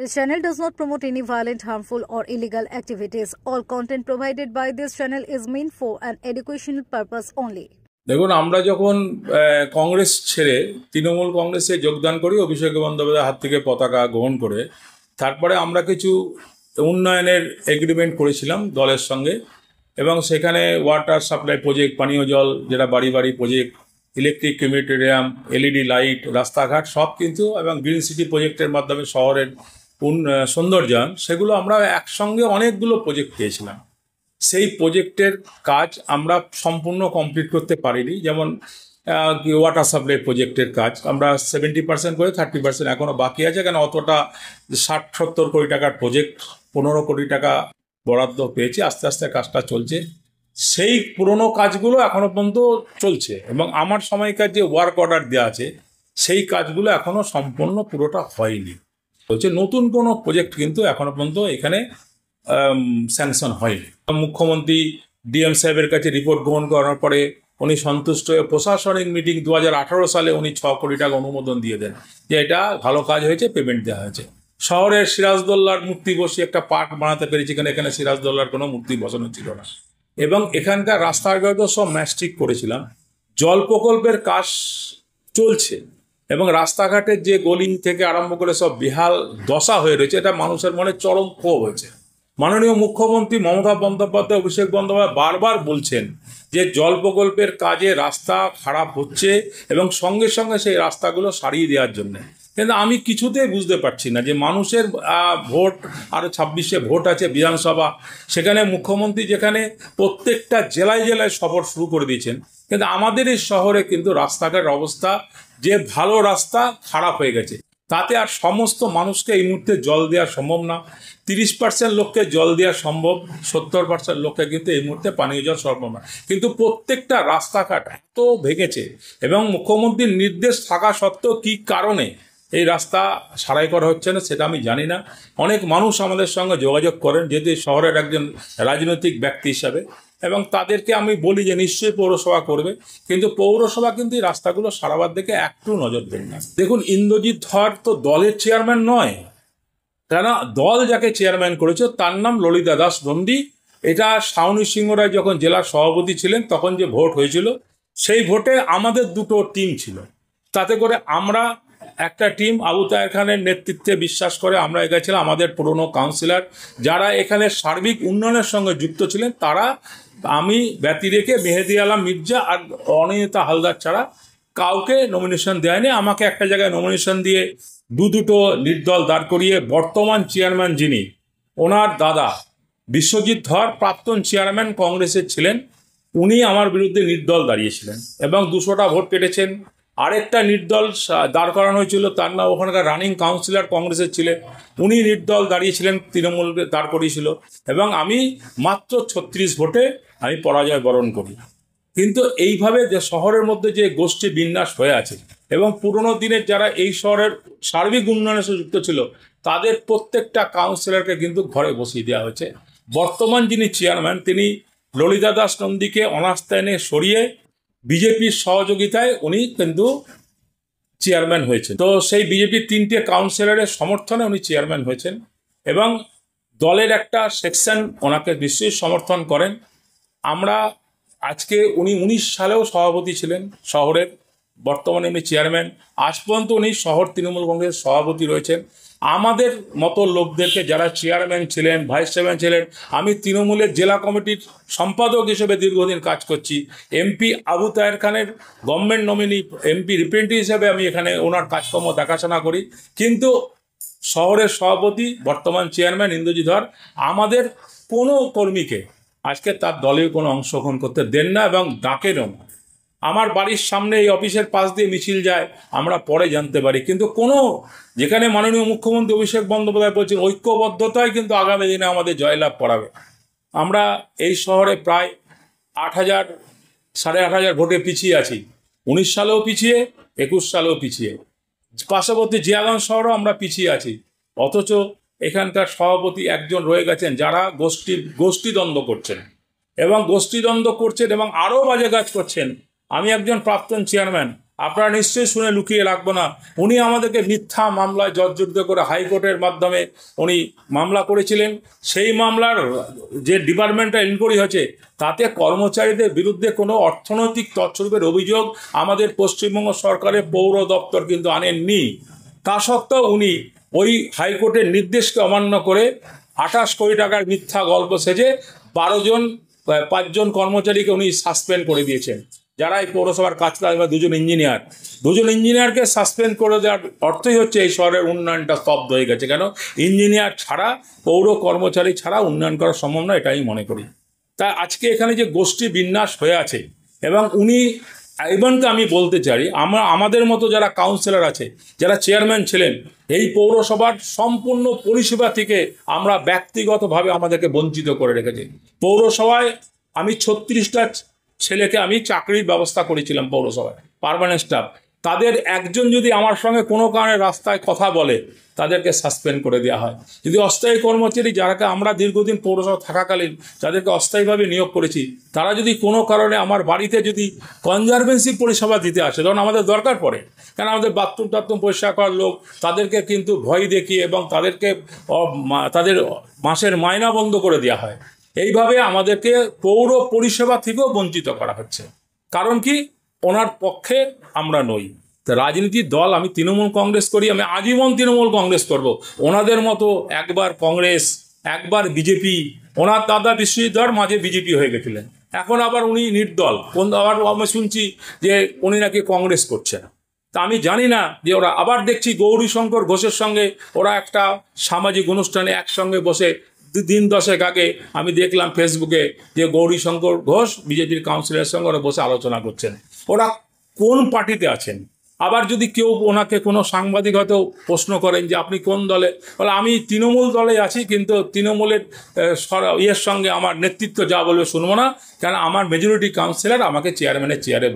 This channel does not promote any violent, harmful, or illegal activities. All content provided by this channel is meant for an educational purpose only. দেখুন, আমরা যখন কংগ্রেস ছেড়ে তৃণমূল কংগ্রেসে যোগদান করি অভিষেক বন্দ্যোপাধ্যায়ের হাত থেকে পতাকা গ্রহণ করে, তারপরে আমরা কিছু উন্নয়নের এগ্রিমেন্ট করেছিলাম দলের সঙ্গে, এবং সেখানে ওয়াটার সাপ্লাই প্রজেক্ট, পানীয় জল যেটা বাড়ি বাড়ি প্রজেক্ট, ইলেকট্রিক ক্রিমেটোরিয়াম, এলইডি লাইট, রাস্তাঘাট সব কিন্তু, এবং গ্রিন সিটি প্রজেক্টের মাধ্যমে শহরের সৌন্দর্যায়ন, সেগুলো আমরা একসঙ্গে অনেকগুলো প্রজেক্ট পেয়েছিলাম। সেই প্রজেক্টের কাজ আমরা সম্পূর্ণ কমপ্লিট করতে পারিনি। যেমন ওয়াটার সাপ্লাই প্রজেক্টের কাজ আমরা 70% করে 30% এখনও বাকি আছে, কেন অতটা 60-70 কোটি টাকার প্রজেক্ট 15 কোটি টাকা বরাদ্দ পেয়েছি, আস্তে আস্তে কাজটা চলছে। সেই পুরনো কাজগুলো এখনও পর্যন্ত চলছে, এবং আমার সময়কার যে ওয়ার্ক অর্ডার দেওয়া আছে সেই কাজগুলো এখনও সম্পূর্ণ পুরোটা হয়নি। বলছে নতুন কোনো প্রজেক্ট কিন্তু এখনও পর্যন্ত এখানে স্যাংশন হয়নি। মুখ্যমন্ত্রী ডিএম সাহেবের কাছে রিপোর্ট গ্রহণ করার পরে উনি সন্তুষ্ট হয়ে প্রশাসনিক মিটিং 2018 সালে উনি 6 কোটি টাকা অনুমোদন দিয়ে দেন যে এটা ভালো কাজ হয়েছে, পেমেন্ট দেওয়া হয়েছে। শহরের সিরাজদৌল্লার মূর্তি বসিয়ে একটা পার্ক বানাতে পেরেছি, এখানে সিরাজদৌল্লার কোনো মূর্তি বসানো ছিল না, এবং এখানকার রাস্তাঘাটও সব ম্যাস্ট্রিক করেছিলাম। জল প্রকল্পের কাজ চলছে, এবং রাস্তাঘাটের যে গলি থেকে আরম্ভ করে সব বেহাল দশা হয়ে রয়েছে, এটা মানুষের মনে চরম ক্ষোভ হয়েছে। মাননীয় মুখ্যমন্ত্রী মমতা বন্দ্যোপাধ্যায়, অভিষেক বন্দ্যোপাধ্যায় বারবার বলছেন যে জল প্রকল্পের কাজে রাস্তা খারাপ হচ্ছে, এবং সঙ্গে সঙ্গে সেই রাস্তাগুলো সারিয়ে দেওয়ার জন্য। কিন্তু আমি কিছুতেই বুঝতে পারছি না যে মানুষের ভোট, আরও 26-এ ভোট আছে বিধানসভা, সেখানে মুখ্যমন্ত্রী যেখানে প্রত্যেকটা জেলায় জেলায় সফর শুরু করে দিয়েছেন, কিন্তু আমাদের এই শহরে কিন্তু রাস্তাঘাটের অবস্থা, যে ভালো রাস্তা খারাপ হয়ে গেছে, তাতে আর সমস্ত মানুষকে এই মুহূর্তে জল দেওয়া সম্ভব না। 30% লোককে জল দেওয়া সম্ভব, 70% লোককে কিন্তু এই মুহূর্তে পানীয় জল সম্ভব না। কিন্তু প্রত্যেকটা রাস্তাঘাট এত ভেঙেছে, এবং মুখ্যমন্ত্রীর নির্দেশ থাকা সত্ত্বেও কী কারণে এই রাস্তা সারাই করা হচ্ছে না সেটা আমি জানি না। অনেক মানুষ আমাদের সঙ্গে যোগাযোগ করেন, যেহেতু শহরের একজন রাজনৈতিক ব্যক্তি হিসাবে, এবং তাদেরকে আমি বলি যে নিশ্চয়ই পৌরসভা করবে, কিন্তু পৌরসভা কিন্তু এই রাস্তাগুলো সারাবার দিকে একটু নজর দেন না। দেখুন, ইন্দ্রজিৎ ধর তো দলের চেয়ারম্যান নয়, কেন দল যাকে চেয়ারম্যান করেছে তার নাম ললিতা দাস নন্দী। এটা সাউনি সিংহ রায় যখন জেলার সভাপতি ছিলেন তখন যে ভোট হয়েছিল, সেই ভোটে আমাদের দুটো টিম ছিল। তাতে করে আমরা একটা টিম আবু তাহের খানের নেতৃত্বে বিশ্বাস করে আমরা এগেছিলাম। আমাদের পুরনো কাউন্সিলর যারা এখানে সার্বিক উন্নয়নের সঙ্গে যুক্ত ছিলেন, তারা, আমি ব্যতি রেখে মেহেদি আলম মির্জা আর অনিতা হালদার ছাড়া কাউকে নমিনেশন দেয়নি। আমাকে একটা জায়গায় নমিনেশন দিয়ে দুটো নির্দল দাঁড় করিয়ে বর্তমান চেয়ারম্যান যিনি, ওনার দাদা বিশ্বজিৎ ধর প্রাক্তন চেয়ারম্যান কংগ্রেসের ছিলেন, উনি আমার বিরুদ্ধে নির্দল দাঁড়িয়েছিলেন এবং 200টা ভোট কেটেছেন। আরেকটা নির্দল দাঁড় করানো হয়েছিল, তার নাম ওখানকার রানিং কাউন্সিলর কংগ্রেসের ছিলেন, উনি নির্দল দাঁড়িয়েছিলেন, তৃণমূল দাঁড় করিয়েছিল, এবং আমি মাত্র 36 ভোটে আমি পরাজয় বরণ করি। কিন্তু এইভাবে যে শহরের মধ্যে যে গোষ্ঠী বিন্যাস হয়ে আছে, এবং পুরনো দিনের যারা এই শহরের সার্বিক উন্নয়নের সাথে যুক্ত ছিল, তাদের প্রত্যেকটা কাউন্সিলরকে কিন্তু ঘরে বসিয়ে দেওয়া হয়েছে। বর্তমান যিনি চেয়ারম্যান, তিনি ললিতা দাস নন্দীকে অনাস্থা এনে সরিয়ে বিজেপির সহযোগিতায় উনি কিন্তু চেয়ারম্যান হয়েছেন। তো সেই বিজেপির 3টে কাউন্সিলরের সমর্থনে উনি চেয়ারম্যান হয়েছেন, এবং দলের একটা সেকশন ওনাকে নিশ্চয়ই সমর্থন করেন। আমরা আজকে, উনি 19 সালেও সভাপতি ছিলেন শহরের, বর্তমানে উনি চেয়ারম্যান। আজ পর্যন্ত উনি শহর তৃণমূল কংগ্রেসের সভাপতি রয়েছেন। আমাদের মতো লোকদেরকে, যারা চেয়ারম্যান ছিলেন, ভাইস চেয়ারম্যান ছিলেন, আমি তৃণমূলের জেলা কমিটির সম্পাদক হিসেবে দীর্ঘদিন কাজ করছি। এমপি আবু তাহের খানের গভর্নমেন্ট নমিনি এমপি রিপ্রেজেন্টেটিভ হিসেবে আমি এখানে ওনার কাজকর্ম দেখাশোনা করি, কিন্তু শহরের সভাপতি বর্তমান চেয়ারম্যান ইন্দ্রজিৎ ধর আমাদের কোনো কর্মীকে আজকে তার দলে কোনো অংশগ্রহণ করতে দেন না, এবং ডাকেনও না। আমার বাড়ির সামনে এই অফিসের পাশ দিয়ে মিছিল যায়, আমরা পরে জানতে পারি, কিন্তু কোনো, যেখানে মাননীয় মুখ্যমন্ত্রী অভিষেক বন্দ্যোপাধ্যায় বলছেন ঐক্যবদ্ধতাই কিন্তু আগামী দিনে আমাদের জয়লাভ করাবে। আমরা এই শহরে প্রায় 8,000, 8,500 ভোটে পিছিয়ে আছি। 19 সালেও পিছিয়ে, 21 সালেও পিছিয়ে, পার্শ্ববর্তী জিয়াগঞ্জ শহরেও আমরা পিছিয়ে আছি। অথচ এখানকার সভাপতি একজন রয়ে গেছেন যারা গোষ্ঠীদ্বন্দ্ব করছেন, এবং আরও বাজে কাজ করছেন। আমি একজন প্রাক্তন চেয়ারম্যান, আপনারা নিশ্চয়ই শুনে লুকিয়ে রাখবো না, উনি আমাদেরকে মিথ্যা মামলায় জর্জরিত করে হাইকোর্টের মাধ্যমে উনি মামলা করেছিলেন। সেই মামলার যে ডিপার্টমেন্টাল ইনকোয়ারি হয়েছে তাতে কর্মচারীদের বিরুদ্ধে কোনো অর্থনৈতিক তছরূপের অভিযোগ আমাদের পশ্চিমবঙ্গ সরকারের পৌর দপ্তর কিন্তু আনেননি। তা সত্ত্বেও উনি ওই হাইকোর্টের নির্দেশকে অমান্য করে 28 কোটি টাকার মিথ্যা গল্প সেজে 5 জন কর্মচারীকে উনি সাসপেন্ড করে দিয়েছেন, যারা এই পৌরসভার কাজ করে। 2জন ইঞ্জিনিয়ারকে সাসপেন্ড করে দেওয়ার অর্থই হচ্ছে এই শহরের উন্নয়নটা স্তব্ধ হয়ে গেছে। কেন? ইঞ্জিনিয়ার ছাড়া, পৌর কর্মচারী ছাড়া উন্নয়ন করা সম্ভব নয়, এটাই মনে করি। তাই আজকে এখানে যে গোষ্ঠী বিন্যাস হয়ে আছে, এবং উনি তো আমি বলতে চাই, আমাদের মতো যারা কাউন্সিলর আছে, যারা চেয়ারম্যান ছিলেন, এই পৌরসভার সম্পূর্ণ পরিষেবা থেকে আমরা ব্যক্তিগতভাবে আমাদেরকে বঞ্চিত করে রেখেছি। পৌরসভায় আমি 36টা ছেলেকে আমি চাকরির ব্যবস্থা করেছিলাম পৌরসভায়, পার্মানেন্ট স্টাফ। তাদের একজন যদি আমার সঙ্গে কোনো কারণে রাস্তায় কথা বলে, তাদেরকে সাসপেন্ড করে দেওয়া হয়। যদি অস্থায়ী কর্মচারী, যারাকে আমরা দীর্ঘদিন পৌরসভা থাকাকালীন যাদেরকে অস্থায়ীভাবে নিয়োগ করেছি, তারা যদি কোনো কারণে আমার বাড়িতে যদি কনজারভেন্সি পরিষেবা দিতে আসে, তখন আমাদের দরকার পড়ে, কারণ আমাদের বাথরুম পরিষ্কার করার লোক, তাদেরকে কিন্তু ভয় দেখিয়ে এবং তাদেরকে তাদের মাসের মাইনা বন্ধ করে দেওয়া হয়। এইভাবে আমাদেরকে পৌর পরিষেবা থেকেও বঞ্চিত করা হচ্ছে। কারণ কি? ওনার পক্ষে আমরা নই। তো রাজনীতির দল, আমি তৃণমূল কংগ্রেস করি, আমি আজীবন তৃণমূল কংগ্রেস করব। ওনাদের মতো একবার কংগ্রেস, একবার বিজেপি, ওনার দাদা বিশ্বজিৎ মাঝে বিজেপি হয়ে গেছিলেন, এখন আবার উনি নির্দল। আবার আমি শুনছি যে উনি নাকি কংগ্রেস করছেন। তা আমি জানি না যে ওরা আবার দেখছি গৌরীশঙ্কর ঘোষের সঙ্গে ওরা একটা সামাজিক অনুষ্ঠানে একসঙ্গে বসে দিন 10 আগে আমি দেখলাম ফেসবুকে যে গৌরীশঙ্কর ঘোষ বিজেপির কাউন্সিলরের সঙ্গে ওরা বসে আলোচনা করছেন। ওরা কোন পার্টিতে আছেন? আবার যদি কেউ ওনাকে কোনো সাংবাদিক হয়তো প্রশ্ন করেন যে আপনি কোন দলে, বলে আমি তৃণমূল দলে আছি, কিন্তু তৃণমূলের ইয়ের সঙ্গে আমার নেতৃত্ব যা বলবে শুনবো না, কারণ আমার মেজরিটি কাউন্সিলর আমাকে চেয়ারম্যানের চেয়ারে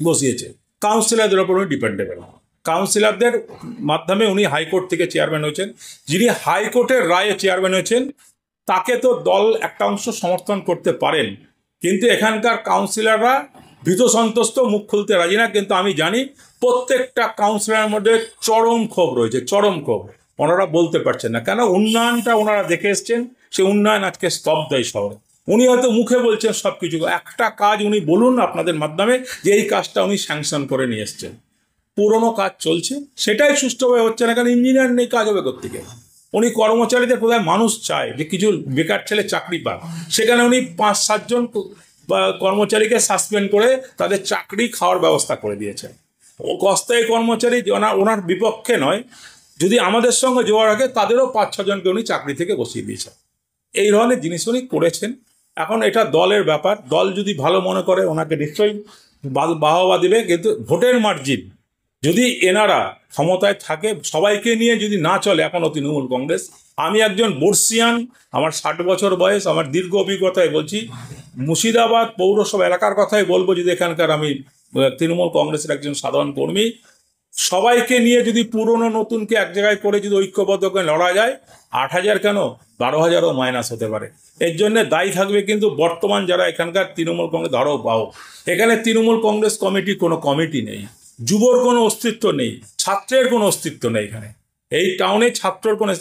বসিয়েছে। কাউন্সিলরদের ওপর উনি ডিপেন্ডেবল। কাউন্সিলরদের মাধ্যমে উনি হাইকোর্ট থেকে চেয়ারম্যান হয়েছেন। যিনি হাইকোর্টের রায়ে চেয়ারম্যান হয়েছেন, তাকে তো দল একটা অংশ সমর্থন করতে পারেন, কিন্তু এখানকার কাউন্সিলররা ভীত সন্ত্রস্ত, মুখ খুলতে রাজি না। কিন্তু আমি জানি প্রত্যেকটা কাউন্সিলরের মধ্যে চরম ক্ষোভ রয়েছে, চরম ক্ষোভ। ওনারা বলতে পারছেন না, কেন? উন্নয়নটা ওনারা দেখে এসছেন, সে উন্নয়ন আজকে স্তব্ধ এই শহরে। উনি হয়তো মুখে বলছেন সব কিছু, একটা কাজ উনি বলুন আপনাদের মাধ্যমে যে এই কাজটা উনি স্যাংশন করে নিয়ে এসছেন। পুরনো কাজ চলছে, সেটাই সুষ্ঠুভাবে হচ্ছে না, কারণ ইঞ্জিনিয়ার নেই, কাজ হবে কোত্থেকে? উনি কর্মচারীদের কোথায় মানুষ চায় যে কিছু বেকার ছেলে চাকরি পাক, সেখানে উনি 5-7 জন কর্মচারীকে সাসপেন্ড করে তাদের চাকরি খাওয়ার ব্যবস্থা করে দিয়েছেন। অস্থায়ী কর্মচারী ওনার বিপক্ষে নয়, যদি আমাদের সঙ্গে জোয়া রাখে তাদেরও 5-6 জনকে উনি চাকরি থেকে বসিয়ে দিয়েছেন। এই ধরনের জিনিস উনি করেছেন। এখন এটা দলের ব্যাপার, দল যদি ভালো মনে করে ওনাকে নিশ্চয়ই বাহবা দেবে, কিন্তু ভোটের মার্জিন যদি এনারা ক্ষমতায় থাকে, সবাইকে নিয়ে যদি না চলে এখনও তৃণমূল কংগ্রেস। আমি একজন বর্ষিয়ান, আমার 60 বছর বয়স, আমার দীর্ঘ অভিজ্ঞতায় বলছি, মুর্শিদাবাদ পৌরসভা এলাকার কথাই বলবো, যদি এখানকার আমি তৃণমূল কংগ্রেসের একজন সাধারণ কর্মী, সবাইকে নিয়ে যদি পুরনো নতুনকে এক জায়গায় করে যদি ঐক্যবদ্ধ করে লড়া যায়, 8,000 কেন 12,000ও মাইনাস হতে পারে। এর জন্য দায়ী থাকবে কিন্তু বর্তমান যারা এখানকার তৃণমূল কংগ্রেস ধরো পাও। এখানে তৃণমূল কংগ্রেস কমিটি কোনো কমিটি নেই, যুবর কোনো অস্তিত্ব নেই, ছাত্রের কোনো অস্তিত্ব নেই। এখানে এই টাউনে ছাত্রর কোনো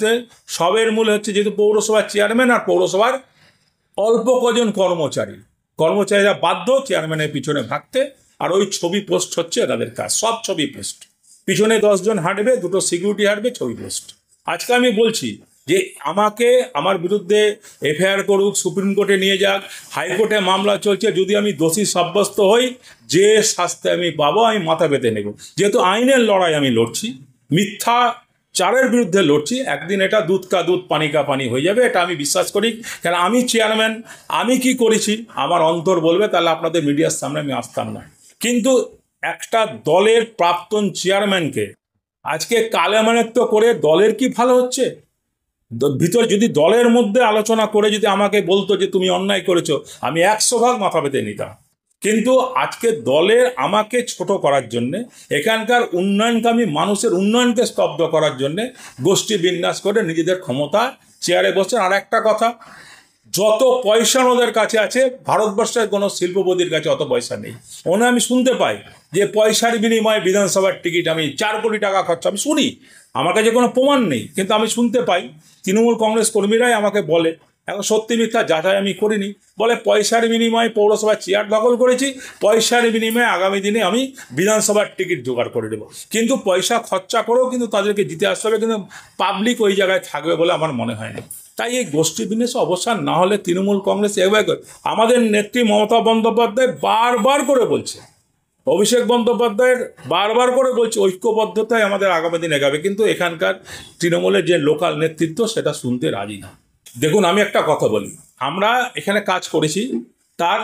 সবের মূল হচ্ছে যেহেতু পৌরসভার চেয়ারম্যান আর পৌরসভার অল্প কজন কর্মচারীরা বাধ্য চেয়ারম্যানের পিছনে ভাগতে, আর ওই ছবি পোস্ট হচ্ছে তাদের কাজ, সব ছবি পোস্ট। পিছনে 10 জন হাঁটবে, 2টো সিকিউরিটি হাঁটবে, ছবি পোস্ট। আজকে আমি বলছি যে আমাকে আমার বিরুদ্ধে এফআইআর করুক, সুপ্রিম কোর্টে নিয়ে যাক, হাইকোর্টে মামলা চলছে, যদি আমি দোষী সাব্যস্ত হই, যে শাস্তি আমি পাবো আমি মাথা পেতে নেব। যেহেতু আইনের লড়াই আমি লড়ছি, মিথ্যা চারের বিরুদ্ধে লড়ছি, একদিন এটা দুধ কা দুধ পানি কা পানি হয়ে যাবে, এটা আমি বিশ্বাস করি। কারণ আমি চেয়ারম্যান, আমি কি করেছি আমার অন্তর বলবে, তাহলে আপনাদের মিডিয়ার সামনে আমি আসতাম না। কিন্তু একটা দলের প্রাক্তন চেয়ারম্যানকে আজকে কালেমানিত্ব করে দলের কি ভালো হচ্ছে? ভিতর যদি দলের মধ্যে আলোচনা করে যদি আমাকে বলতো যে তুমি অন্যায় করেছো, আমি 100 ভাগ মাথা পেতে নিতাম। কিন্তু আজকে দলের আমাকে ছোট করার জন্যে, এখানকার উন্নয়নকামী মানুষের উন্নয়নকে স্তব্ধ করার জন্যে গোষ্ঠী বিন্যাস করে নিজেদের ক্ষমতা চেয়ারে বসছেন। আর একটা কথা, যত পয়সা ওদের কাছে আছে ভারতবর্ষের কোনো শিল্পপতির কাছে অত পয়সা নেই। আমি শুনতে পাই যে পয়সার বিনিময়ে বিধানসভার টিকিট আমি 4 কোটি টাকা খরচা, আমি শুনি, আমার কাছে কোনো প্রমাণ নেই, কিন্তু আমি শুনতে পাই তৃণমূল কংগ্রেস কর্মীরাই আমাকে বলে, এখন সত্যি মিথ্যা যাচাই আমি করিনি, বলে পয়সার বিনিময়ে পৌরসভার চেয়ার দখল করেছি, পয়সার বিনিময়ে আগামী দিনে আমি বিধানসভার টিকিট জোগাড় করে দেবো। কিন্তু পয়সা খরচা করেও কিন্তু তাদেরকে জিতে আসতে হবে, কিন্তু পাবলিক ওই জায়গায় থাকবে বলে আমার মনে হয় না। তাই এই গোষ্ঠী বিন্যাসে অবসান না হলে তৃণমূল কংগ্রেস এভাবে, আমাদের নেত্রী মমতা বন্দ্যোপাধ্যায় বারবার করে বলছে, অভিষেক বন্দ্যোপাধ্যায়ের বারবার করে বলছে ঐক্যবদ্ধতায় আমাদের আগামী দিন এগাবে, কিন্তু এখানকার তৃণমূলের যে লোকাল নেতৃত্ব সেটা শুনতে রাজি না। দেখুন, আমি একটা কথা বলি, আমরা এখানে কাজ করেছি, তার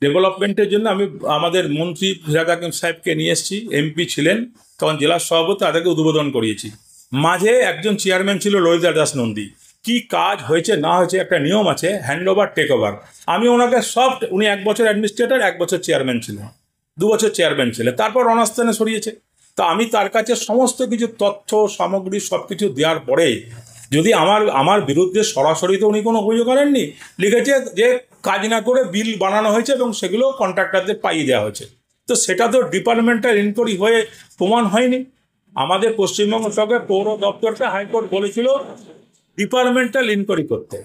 ডেভেলপমেন্টের জন্য আমি আমাদের মন্ত্রী ফিরহাদ হাকিম সাহেবকে নিয়ে এসেছি, এমপি ছিলেন তখন জেলার সভাপতি, তাদেরকে উদ্বোধন করিয়েছি। মাঝে একজন চেয়ারম্যান ছিল ললিতা দাস নন্দী, কি কাজ হয়েছে না হয়েছে একটা নিয়ম আছে, হ্যান্ড ওভার টেক ওভার। আমি ওনাকে উনি 1 বছর অ্যাডমিনিস্ট্রেটর, 1 বছর চেয়ারম্যান ছিলেন, 2 বছর চেয়ারম্যান ছিলেন, তারপর অনাস্থানে সরিয়েছে। তা আমি তার কাছে সমস্ত কিছু তথ্য সামগ্রী সব কিছু দেওয়ার পরে যদি আমার বিরুদ্ধে সরাসরি তো উনি কোনো অভিযোগ করেননি, লিখেছে যে কাজ না করে বিল বানানো হয়েছে এবং সেগুলো কন্ট্রাক্টরদের পাইয়ে দেওয়া হয়েছে। তো সেটা তো ডিপার্টমেন্টাল ইনকোয়ারি হয়ে প্রমাণ হয়নি। আমাদের পশ্চিমবঙ্গ সরকার পৌর দপ্তরকে হাইকোর্ট বলেছিল ডিপার্টমেন্টাল ইনকোয়ারি করতে,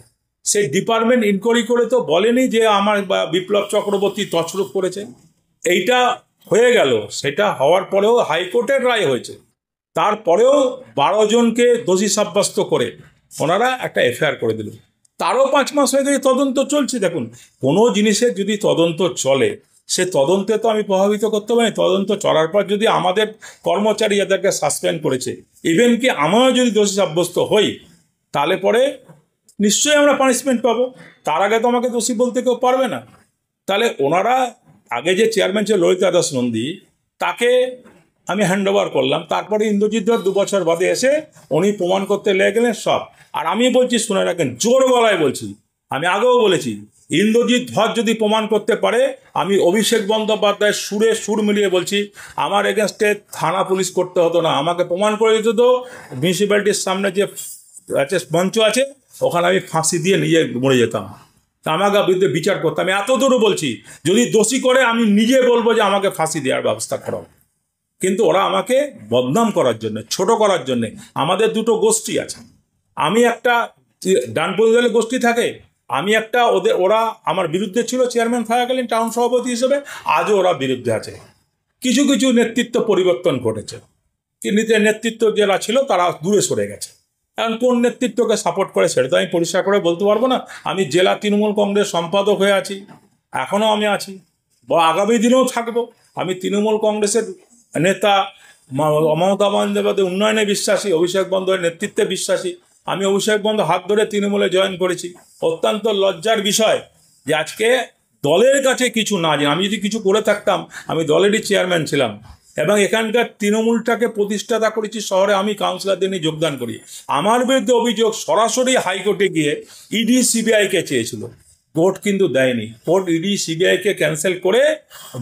সেই ডিপার্টমেন্ট ইনকোয়ারি করে তো বলেনি যে আমার বিপ্লব চক্রবর্তী তছরূপ করেছে। এইটা হয়ে গেল, সেটা হওয়ার পরেও হাইকোর্টের রায় হয়েছে, তারপরেও 12 জনকে দোষী সাব্যস্ত করে ওনারা একটা এফআইআর করে দিল। তারও 5 মাস হয়ে গেছে, তদন্ত চলছে। দেখুন, কোনো জিনিসের যদি তদন্ত চলে, সে তদন্তে তো আমি প্রভাবিত করতে পারি। তদন্ত চলার পর যদি আমাদের কর্মচারী যাদেরকে সাসপেন্ড করেছে, ইভেন কি আমরাও যদি দোষী সাব্যস্ত হই, তাহলে পরে নিশ্চয়ই আমরা পানিশমেন্ট পাবো। তার আগে তো আমাকে দোষী বলতে কেউ পারবে না। তাহলে ওনারা আগে যে চেয়ারম্যান ছিল ললিতা দাস নন্দী, তাকে আমি হ্যান্ড ওভার করলাম, তারপরে ইন্দ্রজিৎ ধর 2 বছর বাদে এসে উনি প্রমাণ করতে লেগে গেলেন সব। আর আমি বলছি, শুনে রাখেন, জোর গলায় বলছি, আমি আগেও বলেছি, ইন্দ্রজিৎ ধর যদি প্রমাণ করতে পারে, আমি অভিষেক বন্দ্যোপাধ্যায়ের সুরে সুর মিলিয়ে বলছি, আমার এগেনস্টে থানা পুলিশ করতে হতো না, আমাকে প্রমাণ করে দিত তো মিউনিসিপ্যালিটির সামনে যে মঞ্চ আছে, ওখানে আমি ফাঁসি দিয়ে নিজে মরে যেতাম, আমাকে বিরুদ্ধে বিচার করতাম। আমি এত দূর বলছি, যদি দোষী করে আমি নিজে বলবো যে আমাকে ফাঁসি দেওয়ার ব্যবস্থা করো। কিন্তু ওরা আমাকে বদনাম করার জন্য, ছোট করার জন্য, আমাদের 2টো গোষ্ঠী আছে, আমি একটা ডানপন্থী দলের গোষ্ঠী থাকে, আমি একটা ওরা আমার বিরুদ্ধে ছিল চেয়ারম্যান থাকাকালীন টাউন সভাপতি হিসেবে, আজও ওরা বিরুদ্ধে আছে। কিছু কিছু নেতৃত্ব পরিবর্তন ঘটেছে, কিন্তু নেতৃত্ব যারা ছিল তারা দূরে সরে গেছে। এখন কোন নেতৃত্বকে সাপোর্ট করে সেটা তো আমি পরিষ্কার করে বলতে পারবো না। আমি জেলা তৃণমূল কংগ্রেস সম্পাদক হয়ে আছি, এখনও আমি আছি, বা আগামী দিনেও থাকবো। আমি তৃণমূল কংগ্রেসের নেতা, মমতা বন্দ্যোপাধ্যায় উন্নয়নে বিশ্বাসী, অভিষেক বন্দ্যোপাধ্যায়ের নেতৃত্বে বিশ্বাসী। আমি অভিষেক বন্দ্যোপাধ্যায় হাত ধরে তৃণমূলে জয়েন করেছি। অত্যন্ত লজ্জার বিষয় যে আজকে দলের কাছে কিছু না জানি, আমি যদি কিছু করে থাকতাম, আমি দলেরই চেয়ারম্যান ছিলাম এবং এখানকার তৃণমূলটাকে প্রতিষ্ঠাতা করেছি। শহরে আমি কাউন্সিলরদের নিয়ে যোগদান করি। আমার বিরুদ্ধে অভিযোগ সরাসরি হাইকোর্টে গিয়ে ইডি সিবিআইকে চেয়েছিল, কোর্ট কিন্তু দেয়নি। কোর্ট ইডি সিবিআইকে ক্যান্সেল করে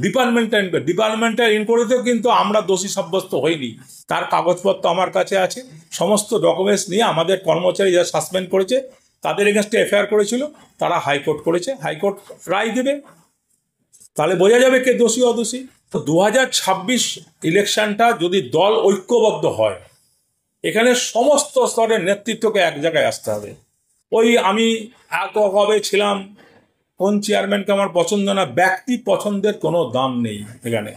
ডিপার্টমেন্টাল ইনকোয়ারিতেও কিন্তু আমরা দোষী সাব্যস্ত হইনি। তার কাগজপত্র আমার কাছে আছে, সমস্ত ডকুমেন্টস নিয়ে আমাদের কর্মচারী যারা সাসপেন্ড করেছে তাদের এগেনস্টে এফআইআর করেছিল, তারা হাইকোর্ট করেছে, হাইকোর্ট রায় দেবে, তাহলে বোঝা যাবে কে দোষী অদোষী। তো 2026 ইলেকশনটা যদি দল ঐক্যবদ্ধ হয়, এখানে সমস্ত স্তরের নেতৃত্বকে এক জায়গায় আসতে হবে। ওই আমি কবে ছিলাম, কোন চেয়ারম্যানকে আমার পছন্দ না, ব্যক্তি পছন্দের কোনো দাম নেই এখানে।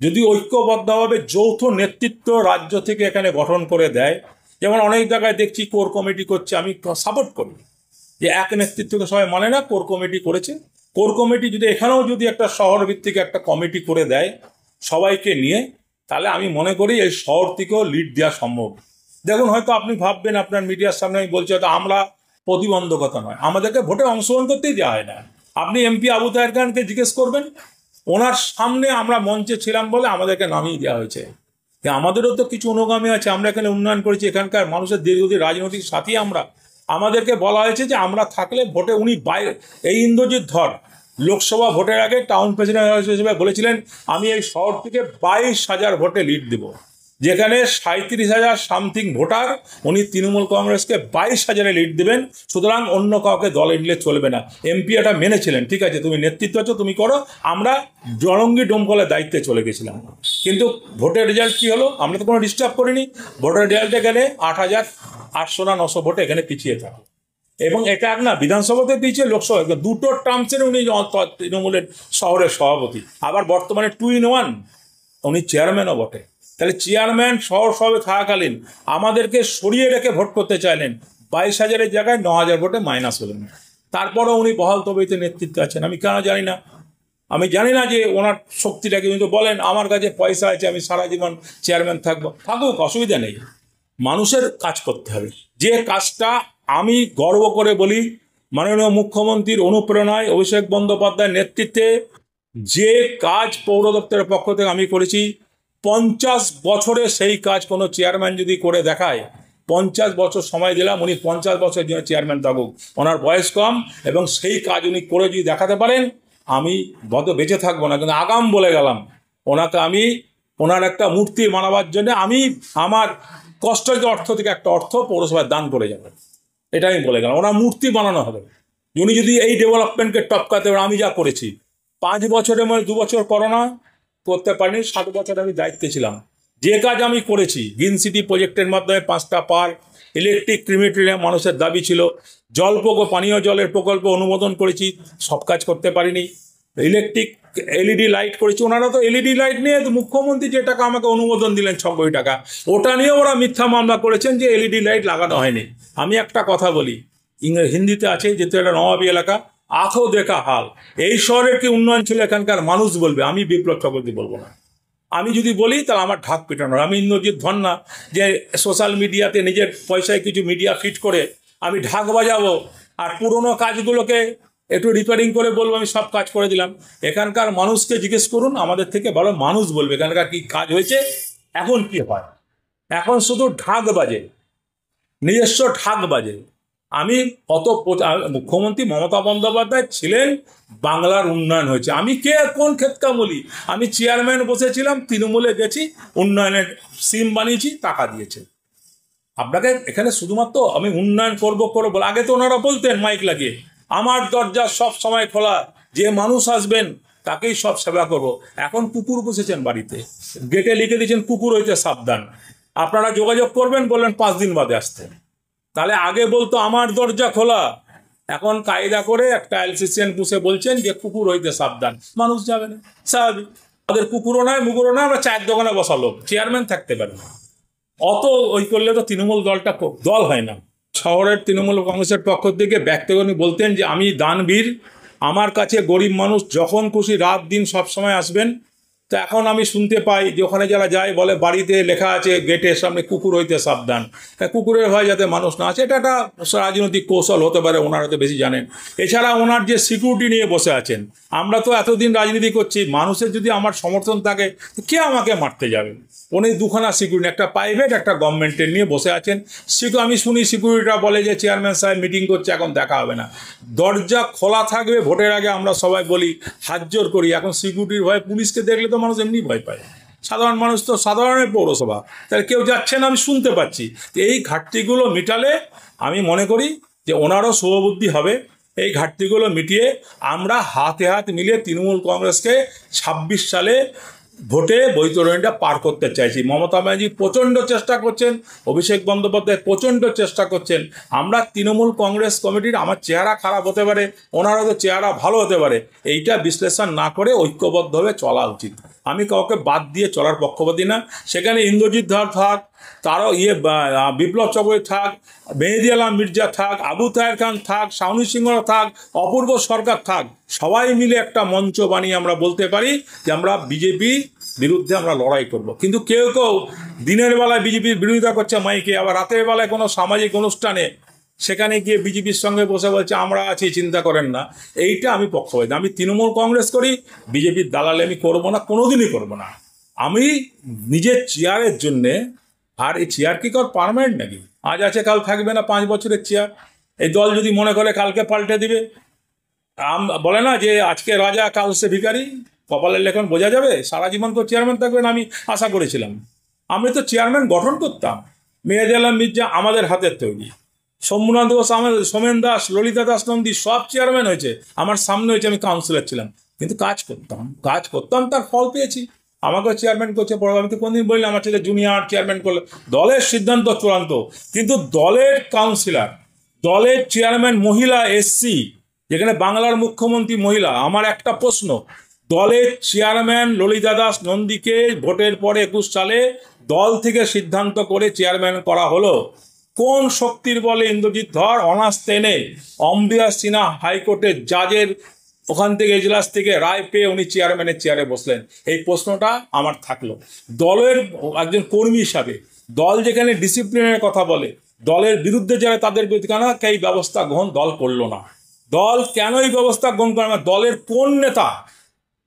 যদি ঐক্যবদ্ধভাবে যৌথ নেতৃত্ব রাজ্য থেকে এখানে গঠন করে দেয়, যেমন অনেক জায়গায় দেখছি কোর কমিটি করছে, আমি সাপোর্ট করি যে এক নেতৃত্বকে সবাই মানে না, কোর কমিটি করেছে। কোর কমিটি যদি এখানেও যদি একটা শহর ভিত্তিক একটা কমিটি করে দেয় সবাইকে নিয়ে, তাহলে আমি মনে করি এই শহর থেকেও লিড দেওয়া সম্ভব। দেখুন, হয়তো আপনি ভাববেন আপনার মিডিয়ার সামনে আমি বলছি, হয়তো আমরা প্রতিবন্ধকতা নয়, আমাদেরকে ভোটে অংশগ্রহণ করতেই দেওয়া হয় না। আপনি এমপি আবু তাহের খানকে জিজ্ঞেস করবেন, ওনার সামনে আমরা মঞ্চে ছিলাম বলে আমাদেরকে নামিয়ে দেওয়া হয়েছে। আমাদেরও তো কিছু অনুগামী আছে, আমরা এখানে উন্নয়ন করেছি, এখানকার মানুষের দীর্ঘদিন রাজনৈতিক সাথী আমরা। আমাদেরকে বলা হয়েছে যে আমরা থাকলে ভোটে উনি এই ইন্দ্রজিৎ ধর লোকসভা ভোটের আগে টাউন প্রেসিডেন্ট হিসেবে বলেছিলেন, আমি এই শহর থেকে 22,000 ভোটে লিড দেব। যেখানে 37,000 সামথিং ভোটার উনি তৃণমূল কংগ্রেসকে 22,000-এ লিড দেবেন। সুতরাং অন্য কাউকে দলে নিলে চলবে না। এমপি এটা মেনেছিলেন, ঠিক আছে তুমি নেতৃত্ব আছো তুমি করো, আমরা জলঙ্গি ডোমকলের দায়িত্বে চলে গেছিলাম। কিন্তু ভোটের রেজাল্ট কী হলো? আমরা তো কোনো ডিস্টার্ব করিনি। ভোটের রেজাল্টে গেলে 8,800 না 900 ভোটে এখানে পিছিয়ে থাকে। এবং এটা না বিধানসভাতে পিছিয়ে, লোকসভা দুটো টার্মসের উনি তৃণমূলের শহরের সভাপতি, আবার বর্তমানে 2 in 1 উনি চেয়ারম্যানও বটে। তাহলে চেয়ারম্যান শহর সভায় থাকাকালীন আমাদেরকে সরিয়ে রেখে ভোট করতে চাইলেন, 22,000-এর জায়গায় 9,000 ভোটে মাইনাস হলেন। তারপরেও উনি বহাল তবিয়তে নেতৃত্বে আছেন। আমি কেন জানি না, আমি জানি না যে ওনার শক্তিটাকে। কিন্তু বলেন আমার কাছে পয়সা আছে, আমি সারা জীবন চেয়ারম্যান থাকবো, থাকুক, অসুবিধা নেই। মানুষের কাজ করতে হবে। যে কাজটা আমি গর্ব করে বলি, মাননীয় মুখ্যমন্ত্রীর অনুপ্রেরণায় অভিষেক বন্দ্যোপাধ্যায়ের নেতৃত্বে যে কাজ পৌর দপ্তরের পক্ষ থেকে আমি করেছি, 50 বছরে সেই কাজ কোনো চেয়ারম্যান যদি করে দেখায়, 50 বছর সময় দিলাম, উনি 50 বছরের জন্য চেয়ারম্যান থাকুক। ওনার বয়স কম এবং সেই কাজ উনি করে যদি দেখাতে পারেন, আমি বেঁচে থাকবো না, কিন্তু আগাম বলে গেলাম ওনাকে। আমি ওনার একটা মূর্তি বানাবার জন্য আমি আমার কষ্টের অর্থ থেকে একটা অর্থ পৌরসভায় দান করে যাবেন, এটা আমি বলে গেলাম। ওনার মূর্তি বানানো হবে। উনি যদি এই ডেভেলপমেন্টকে টপকাতে পারেন, আমি যা করেছি 5 বছরের মধ্যে 2 বছর করোনা করতে পারিনি, 7 বছর আমি দায়িত্বে ছিলাম। যে কাজ আমি করেছি, গ্রিন সিটি প্রজেক্টের মাধ্যমে 5টা পার্ক, ইলেকট্রিক ক্রিমেটোরিয়াম মানুষের দাবি ছিল, পানীয় জলের প্রকল্প অনুমোদন করেছি, সব কাজ করতে পারিনি। ইলেকট্রিক এলইডি লাইট করেছি, ওনারা তো এলইডি লাইট নিয়ে মুখ্যমন্ত্রী যে টাকা আমাকে অনুমোদন দিলেন 6 কোটি টাকা, ওটা নিয়ে ওরা মিথ্যা মামলা করেছেন যে এলইডি লাইট লাগানো হয়নি। আমি একটা কথা বলি, হিন্দিতে আছে, যেহেতু এটা নবাবী এলাকা, আখো দেখা হাল। এই শহরের কি উন্নয়ন ছিল এখানকার মানুষ বলবে, আমি বিপ্লব চক্রবর্তী বলবো না। আমি যদি বলি তাহলে আমার ঢাক পেটানোর। আমি ইন্দ্রজিৎ ধন না যে সোশ্যাল মিডিয়াতে নিজের পয়সায় কিছু মিডিয়া ফিট করে আমি ঢাক বাজাবো আর পুরোনো কাজগুলোকে একটু রিপেয়ারিং করে বলবো আমি সব কাজ করে দিলাম। এখানকার মানুষকে জিজ্ঞেস করুন, আমাদের থেকে ভালো মানুষ বলবে এখানকার কি কাজ হয়েছে, এখন কি হয়। এখন শুধু ঢাক বাজে, নিজস্ব ঢাক বাজে। আমি মুখ্যমন্ত্রী মমতা বন্দ্যোপাধ্যায় ছিলেন, বাংলার উন্নয়ন হয়েছে। আমি কোন ক্ষেত্রে বলি, আমি চেয়ারম্যান বসেছিলাম, তৃণমূলে গেছি, উন্নয়নের সিম বানিয়েছি, টাকা দিয়েছে। আপনাকে এখানে শুধুমাত্র আমি উন্নয়ন করবো বলে, আগে তো ওনারা বলতেন মাইক লাগিয়ে, আমার দরজা সব সময় খোলা, যে মানুষ আসবেন তাকেই সব সেবা করবো। এখন কুকুর বসেছেন বাড়িতে, গেটে লিখে দিয়েছেন কুকুর হইতে সাবধান, আপনারা যোগাযোগ করবেন, বললেন 5 দিন বাদে আসতে। তাহলে আগে বলতো আমার দরজা খোলা, এখন কায়দা করে একটা এলসিসিএন পুষে বলছেন যে কুকুর হইতে সাবধান, মানুষ যাবে না। স্বাভাবিক, আমাদের কুকুরও নয়, মুগুরও নয়, আমরা চায়ের দোকানে বসালো, চেয়ারম্যান থাকতে পারে না। অত ওই করলে তো তৃণমূল দলটা দল হয় না। শহরের তৃণমূল কংগ্রেসের পক্ষ থেকে ব্যক্তিগত বলতেন যে আমি দানবীর, আমার কাছে গরিব মানুষ যখন খুশি রাত দিন সব সময় আসবেন। তো এখন আমি শুনতে পাই যে ওখানে যারা যায় বলে বাড়িতে লেখা আছে গেটের সামনে কুকুর হইতে সাবধান, কুকুরের ভয় যাতে মানুষ না আছে। এটা একটা রাজনৈতিক কৌশল হতে পারে, ওনারা তো বেশি জানেন। এছাড়া ওনার যে সিকিউরিটি নিয়ে বসে আছেন, আমরা তো এতদিন রাজনীতি করছি, মানুষের যদি আমার সমর্থন থাকে কে আমাকে মারতে যাবে। উনি 2খানা সিকিউরিটি, একটা প্রাইভেট একটা গভর্নমেন্টের নিয়ে বসে আছেন। আমি শুনি সিকিউরিটিরা বলে যে চেয়ারম্যান সাহেব মিটিং করছে, এখন দেখা হবে না। দরজা খোলা থাকবে, ভোটের আগে আমরা সবাই বলি হাত জোর করি। এখন সিকিউরিটির ভয়ে পুলিশকে দেখলে তো মানুষ এমনি ভয় পায়, সাধারণ মানুষ তো সাধারণের পৌরসভা, তাহলে কেউ যাচ্ছে না, আমি শুনতে পাচ্ছি। এই ঘাটতিগুলো মিটালে আমি মনে করি যে ওনারও শুভবুদ্ধি হবে। এই ঘাটতিগুলো মিটিয়ে আমরা হাতে হাত মিলিয়ে তৃণমূল কংগ্রেসকে 26 সালে ভোটে বৈতরণীটা পার করতে চাইছি। মমতা ব্যানার্জি প্রচণ্ড চেষ্টা করছেন, অভিষেক বন্দ্যোপাধ্যায় প্রচণ্ড চেষ্টা করছেন। আমরা তৃণমূল কংগ্রেস কমিটির, আমার চেহারা খারাপ হতে পারে, ওনারও তো চেহারা ভালো হতে পারে, এইটা বিশ্লেষণ না করে ঐক্যবদ্ধভাবে চলা উচিত। আমি কাউকে বাদ দিয়ে চলার পক্ষপাতী না। সেখানে ইন্দ্রজিৎ ধর থাক, তারও বিপ্লব চক্রবর্তী থাক, মেহেদি আলম মির্জা থাক, আবু তাহের খান থাক, শাওনি সিংহ থাক, অপূর্ব সরকার থাক, সবাই মিলে একটা মঞ্চ বানিয়ে আমরা বলতে পারি যে আমরা বিজেপি বিরুদ্ধে আমরা লড়াই করব। কিন্তু কেউ কেউ দিনের বেলায় বিজেপির বিরোধিতা করছে মাইকে, আবার রাতের বেলায় কোনো সামাজিক অনুষ্ঠানে সেখানে গিয়ে বিজেপির সঙ্গে বসে বলছে আমরা আছি, চিন্তা করেন না। এইটা আমি পক্ষপাতী। আমি তৃণমূল কংগ্রেস করি, বিজেপির দালালি আমি করবো না, কোনোদিনই করবো না। আমি নিজের চেয়ারের জন্যে, আর এই চেয়ার কি কর পার্মানেন্ট নাকি? আজ আছে কাল থাকবে না, 5 বছরের চেয়ার। এই দল যদি মনে করে কালকে পাল্টে দিবে, বলে না যে আজকে রাজা কাল সে ভিখারি, কপালের লেখন বোঝা যাবে। সারা জীবন তো চেয়ারম্যান থাকবেন আমি আশা করেছিলাম। আমি তো চেয়ারম্যান গঠন করতাম। মিরাজ আলম মির্জা আমাদের হাতের তৈরি, সোমনাথ ঘোষ, আমাদের সোমেন দাস, ললিতা দাস নন্দী সব চেয়ারম্যান হয়েছে আমার সামনে হয়েছে, আমি কাউন্সিলর ছিলাম, কিন্তু কাজ করতাম তার ফল পেয়েছি। আমাকেও চেয়ারম্যান করছে পরে, আমি তো কোনদিন বললাম আমার ছেলে জুনিয়র চেয়ারম্যান করলে, দলের সিদ্ধান্ত চূড়ান্ত, কিন্তু দলের কাউন্সিলর, দলের চেয়ারম্যান মহিলা এসসি, যেখানে বাংলার মুখ্যমন্ত্রী মহিলা। আমার একটা প্রশ্ন, দলের চেয়ারম্যান ললিতা দাস নন্দীকে ভোটের পরে 21 সালে দল থেকে সিদ্ধান্ত করে চেয়ারম্যান করা হলো, কোন শক্তির বলে ইন্দ্রজিৎ ধর অনার্স টেনে অম্বিয়া সিনহা হাইকোর্টের জাজের ওখান থেকে এজলাস থেকে রায় পেয়ে উনি চেয়ারম্যানের চেয়ারে বসলেন? এই প্রশ্নটা আমার থাকলো। দলের একজন কর্মী হিসাবে দল যেখানে ডিসিপ্লিনের কথা বলে, দলের বিরুদ্ধে যারা তাদের বিরুদ্ধে কেন এই ব্যবস্থা গ্রহণ দল করলো না? দল কেন এই ব্যবস্থা গ্রহণ করে না? দলের কোন নেতা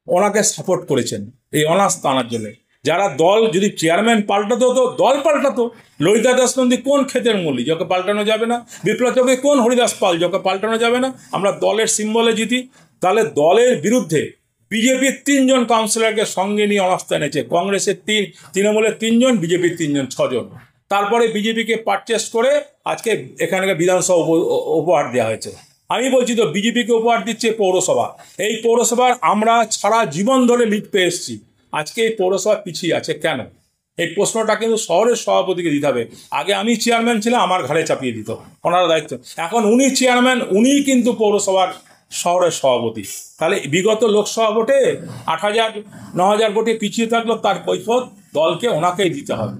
ওনাকে সাপোর্ট করেছেন এই অনার্স আনার জন্য? যারা দল যদি চেয়ারম্যান পাল্টাতো হতো, দল পাল্টাতো। ললিতা দাস নন্দী কোন ক্ষেতের মূল্য, যাকে পাল্টানো যাবে না? বিপ্লব চক্রবর্তী কোন হরিদাস পাল, যাকে পাল্টানো যাবে না? আমরা দলের সিম্বলে জিতি। তাহলে দলের বিরুদ্ধে বিজেপির 3 জন কাউন্সিলরকে সঙ্গে নিয়ে অনাস্থা এনেছে, কংগ্রেসের 3, তৃণমূলের 3 জন, বিজেপির 3 জন, 6 জন। তারপরে বিজেপিকে পারচেস করে আজকে এখানকার বিধানসভা উপহার দেওয়া হয়েছে। আমি বলছি তো, বিজেপিকে উপহার দিচ্ছে পৌরসভা। এই পৌরসভার আমরা সারা জীবন ধরে লিড পেয়ে এসেছি, আজকে এই পৌরসভা পিছিয়ে আছে কেন? এই প্রশ্নটা কিন্তু শহরের সভাপতিকে দিতে হবে। আগে আমি চেয়ারম্যান ছিলাম, আমার ঘাড়ে চাপিয়ে দিত ওনারা দায়িত্ব, এখন উনি চেয়ারম্যান, উনিই কিন্তু পৌরসভার শহরের সভাপতি। তাহলে বিগত লোকসভা ভোটে 8,000 9,000 ভোটে পিছিয়ে থাকলো, তার কৈফিয়ত দলকে ওনাকেই দিতে হবে।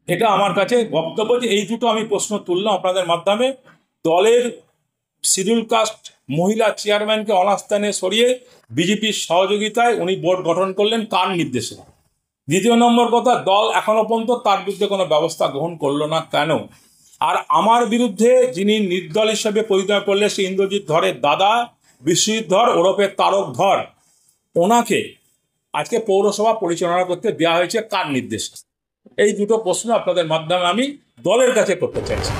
এটা আমার কাছে বক্তব্য। যে এই দুটো আমি প্রশ্ন তুললাম আপনাদের মাধ্যমে। দলের শিডিউল কাস্ট মহিলা চেয়ারম্যানকে অনাস্থানে সরিয়ে বিজেপির সহযোগিতায় উনি বোর্ড গঠন করলেন, কার নির্দেশে? দ্বিতীয় নম্বর কথা, দল এখনো পর্যন্ত তার বিরুদ্ধে কোনো ব্যবস্থা গ্রহণ করলো না কেন? আর আমার বিরুদ্ধে যিনি নির্দল হিসেবে পরিচয় করলে সে ইন্দ্রজিৎ ধরের দাদা বিশ্বজিৎ ধর ওরফে তারক ধর, ওনাকে আজকে পৌরসভা পরিচালনা করতে দেওয়া হয়েছে কার নির্দেশে? এই দুটো প্রশ্ন আপনাদের মাধ্যমে আমি দলের কাছে করতে চাইছি।